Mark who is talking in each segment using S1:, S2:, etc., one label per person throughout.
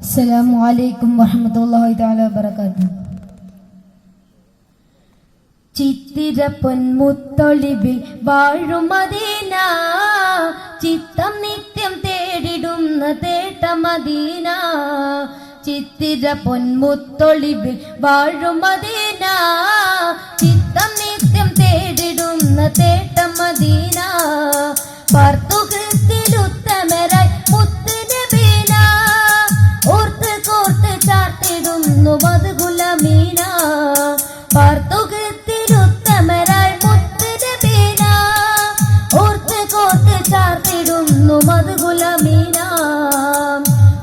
S1: അസ്സലാമു അലൈക്കും വറഹ്മത്തുള്ളാഹി തആല വബറകാതുഹു. ചിത്തിര പൊന്മുത്തൊളിവിൽ വാഴും മദീന, ചിത്തം നിത്യം തേടിടുന്ന തേട്ട മദീന. ചിത്തിര പൊന്മുത്തൊളിവിൽ വാഴും മദീന, ചിത്തം നിത്യം തേടിടുന്ന തേട്ട മദീന. പാർത്തുകൃത്തിലുത്തമരായി മുത്തുനബീന, ഓർത്ത് കോർത്ത് ചാർത്തിടുന്നു മധുകുലമീന. പാർത്തുകൃത്തിലുത്തമരായി മുത്തുനബീന, ഓർത്ത് കോർത്ത് ചാർത്തിടുന്നു മധുകുലമീന.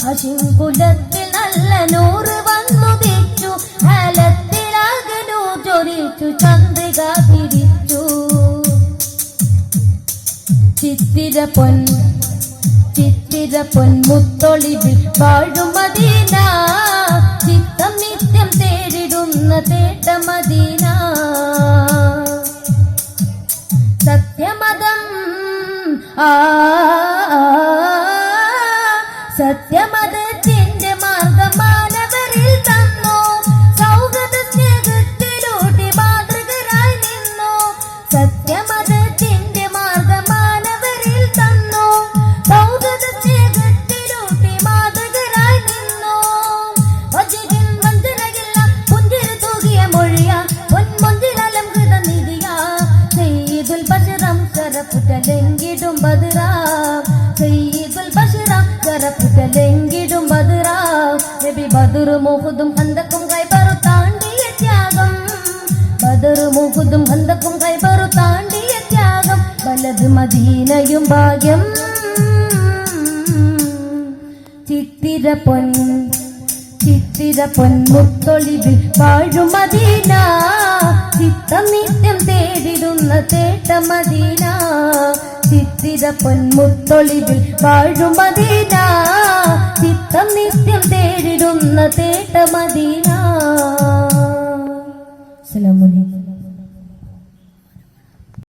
S1: ഹശീം കുലത്തിൽ നല്ല നൂറ് വന്നുദിച്ചു, ആലത്തിലാകനു ചൊരിച്ചു ചന്ദ്രിക തിരിച്ചു. ചിത്തിര പൊന്മുത്തൊളിവിൽ വാഴും മദീന, ചിത്തം നിത്യം തേടിടുന്ന തേട്ട മദീന. സത്യമതം സത്യമതത്തിന്റെ മാർഗം മാനവരിൽ തന്നു, സൗഹൃദ സ്നേഹത്തിലൂട്ടി മാതൃകരായി നിന്നു. സത്യമതത്തിന്റെ മാർഗം മാനവരിൽ തന്നു, സൗഹൃദ സ്നേഹത്തിലൂട്ടി മാതൃകരായി നിന്നു. വജികിൻ വഞ്ചനകില്ല പുഞ്ചിരി തൂകിയ മൊഴിയ, പൊന്മൊഞ്ചിലലംകൃത നിധിയ. സയ്യിദുൽ ബശറം ശരഫുറ്റലെങ്കിടും ബദറ, സയ്യിദുൽ ബശറം ശരഫുറ്റലെങ്കിടും ബദറ. നബി ബദറും ഉഹുദും ഖന്തഖും ഖൈബറും താണ്ടിയ ത്യാഗം, ബദറും ഉഹുദും ഖന്തഖും ഖൈബറും താണ്ടിയ ത്യാഗം. വലത് മദീനയും ഭാഗ്യം. ചിത്തിര പൊന്മുത്തൊളിവിൽ വാഴും മദീന, ചിത്തം നിത്യം തേടിടുന്ന തേട്ട മദീന. ചിത്തിര പൊന്മുത്തൊളിവിൽ വാഴും മദീന, ചിത്തം നിത്യം തേടിടുന്ന തേട്ട മദീന.